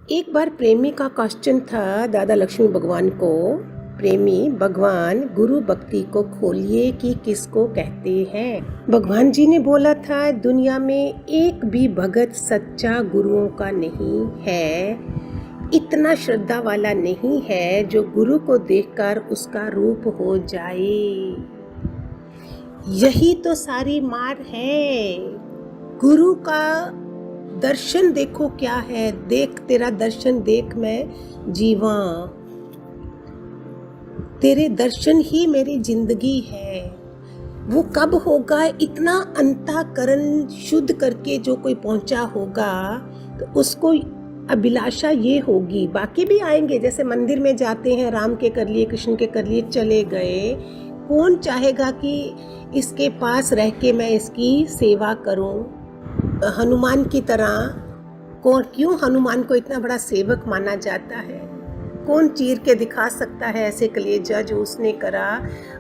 एक बार प्रेमी का क्वेश्चन था दादा लक्ष्मी भगवान को। प्रेमी भगवान गुरु भक्ति को खोलिए कि किसको कहते हैं। भगवान जी ने बोला था दुनिया में एक भी भगत सच्चा गुरुओं का नहीं है, इतना श्रद्धा वाला नहीं है जो गुरु को देखकर उसका रूप हो जाए। यही तो सारी मार है। गुरु का दर्शन देखो क्या है, देख तेरा दर्शन देख मैं जीवा, तेरे दर्शन ही मेरी जिंदगी है। वो कब होगा? इतना अंतःकरण शुद्ध करके जो कोई पहुंचा होगा तो उसको अभिलाषा ये होगी। बाकी भी आएंगे, जैसे मंदिर में जाते हैं, राम के कर लिए, कृष्ण के कर लिए, चले गए। कौन चाहेगा कि इसके पास रह के मैं इसकी सेवा करूं? हनुमान की तरह क्यों हनुमान को इतना बड़ा सेवक माना जाता है? कौन चीर के दिखा सकता है ऐसे कलेजा जो उसने करा?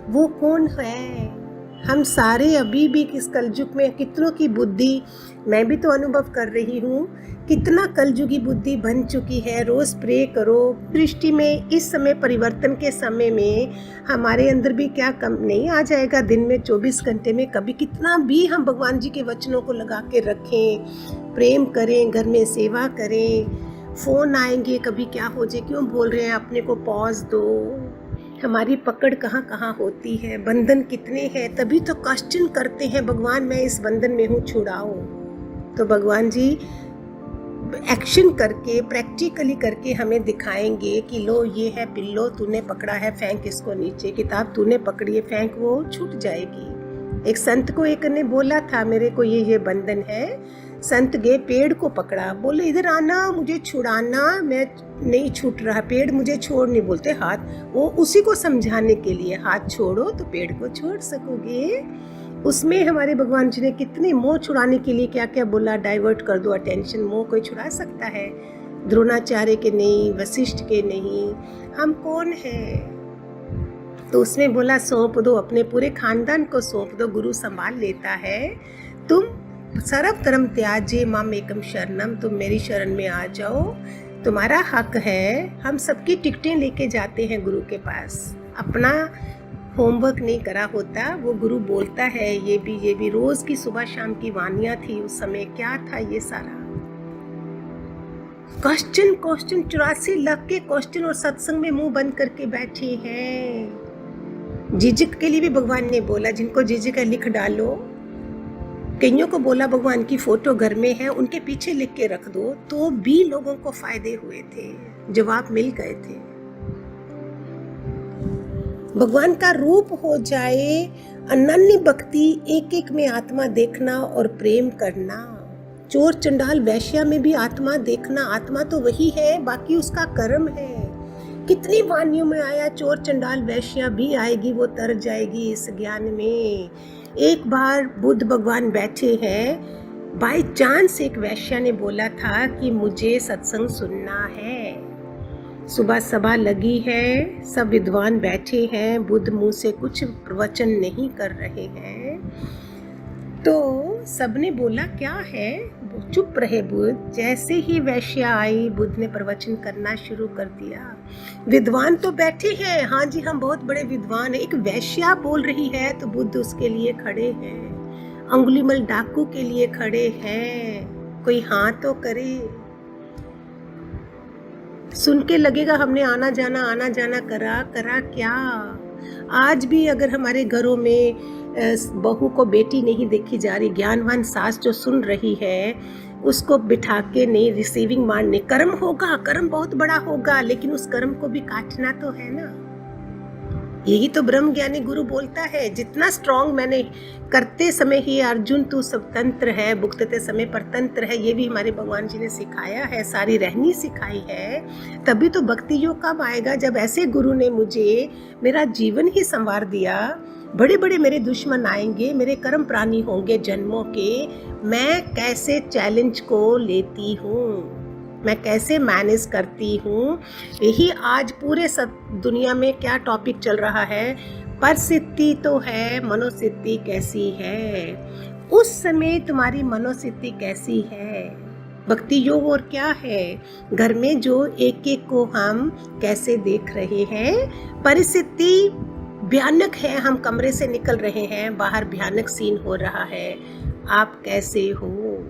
वो कौन है? हम सारे अभी भी किस कलयुग में, कितनों की बुद्धि, मैं भी तो अनुभव कर रही हूँ, कितना कलयुगी बुद्धि बन चुकी है। रोज प्रे करो दृष्टि में। इस समय परिवर्तन के समय में हमारे अंदर भी क्या कम नहीं आ जाएगा? दिन में 24 घंटे में कभी कितना भी हम भगवान जी के वचनों को लगा के रखें, प्रेम करें, घर में सेवा करें। फोन आएंगे, कभी क्या हो जाए, क्यों बोल रहे हैं, अपने को पॉज दो। हमारी पकड़ कहाँ कहाँ होती है, बंधन कितने हैं, तभी तो क्वेश्चन करते हैं भगवान मैं इस बंधन में हूँ, छुड़ाओ। तो भगवान जी एक्शन करके, प्रैक्टिकली करके हमें दिखाएंगे कि लो ये है पिल्लो, तूने पकड़ा है, फेंक इसको नीचे। किताब तूने पकड़ी है, फेंक, वो छूट जाएगी। एक संत को एक ने बोला था मेरे को ये बंधन है। संत गए, पेड़ को पकड़ा, बोले इधर आना, मुझे छुड़ाना, मैं नहीं छूट रहा, पेड़ मुझे छोड़ नहीं बोलते हाथ। वो उसी को समझाने के लिए, हाथ छोड़ो तो पेड़ को छोड़ सकोगे। उसमें हमारे भगवान जी ने कितने मोह छुड़ाने के लिए क्या क्या बोला, डाइवर्ट कर दो अटेंशन। मोह कोई छुड़ा सकता है? द्रोणाचार्य के नहीं, वशिष्ठ के नहीं, हम कौन हैं? तो उसमें बोला सौंप दो, अपने पूरे खानदान को सौंप दो, गुरु संभाल लेता है। तुम सर्व धर्म त्याजे माम एकम शरणम, तुम मेरी शरण में आ जाओ, तुम्हारा हक है। हम सबकी टिकटें लेके जाते हैं गुरु के पास, अपना होमवर्क नहीं करा होता। वो गुरु बोलता है ये भी रोज की सुबह शाम की वानियां थी। उस समय क्या था? ये सारा क्वेश्चन 84 लाख के क्वेश्चन, और सत्संग में मुंह बंद करके बैठे हैं। झिझक के लिए भी भगवान ने बोला, जिनको झिझक है लिख डालो। कईयों को बोला भगवान की फोटो घर में है, उनके पीछे लिख के रख दो, तो भी लोगों को फायदे हुए थे, जवाब मिल गए थे। भगवान का रूप हो जाए, अनन्य भक्ति, एक एक में आत्मा देखना और प्रेम करना। चोर चंडाल वैश्या में भी आत्मा देखना। आत्मा तो वही है, बाकी उसका कर्म है। कितनी वानियों में आया, चोर चंडाल वैश्या भी आएगी, वो तर जाएगी इस ज्ञान में। एक बार बुद्ध भगवान बैठे हैं, बाय चांस एक वैश्या ने बोला था कि मुझे सत्संग सुनना है। सुबह सभा लगी है, सब विद्वान बैठे हैं, बुद्ध मुंह से कुछ प्रवचन नहीं कर रहे हैं। तो सबने बोला क्या है? चुप रहे बुद्ध। जैसे ही वैश्या आई, बुद्ध ने प्रवचन करना शुरू कर दिया। विद्वान तो बैठे हैं, हाँ जी हम बहुत बड़े विद्वान हैं। एक वैश्या बोल रही है तो बुद्ध उसके लिए खड़े हैं, अंगुलीमल डाकू के लिए खड़े हैं। कोई हाँ तो करे। सुन के लगेगा हमने आना जाना करा क्या? आज भी अगर हमारे घरों में बहू को बेटी नहीं देखी जा रही, ज्ञानवान सास जो सुन रही है, उसको बिठा के नहीं रिसीविंग मारने, कर्म होगा, कर्म बहुत बड़ा होगा, लेकिन उस कर्म को भी काटना तो है ना। यही तो ब्रह्म ज्ञानी गुरु बोलता है। जितना स्ट्रॉन्ग मैंने करते समय ही अर्जुन तू स्वतंत्र है, भुगतते समय परतंत्र है, ये भी हमारे भगवान जी ने सिखाया है, सारी रहनी सिखाई है। तभी तो भक्ति योग कब आएगा? जब ऐसे गुरु ने मुझे मेरा जीवन ही संवार दिया। बड़े बड़े मेरे दुश्मन आएंगे, मेरे कर्म प्राणी होंगे जन्मों के, मैं कैसे चैलेंज को लेती हूँ, मैं कैसे मैनेज करती हूँ। यही आज पूरे सब दुनिया में क्या टॉपिक चल रहा है, परसिद्धि तो है, मनोसिद्धि कैसी है। उस समय तुम्हारी मनोसिद्धि कैसी है? भक्ति योग और क्या है? घर में जो एक एक को हम कैसे देख रहे हैं, परिस्थिति भयानक है, हम कमरे से निकल रहे हैं, बाहर भयानक सीन हो रहा है, आप कैसे हो?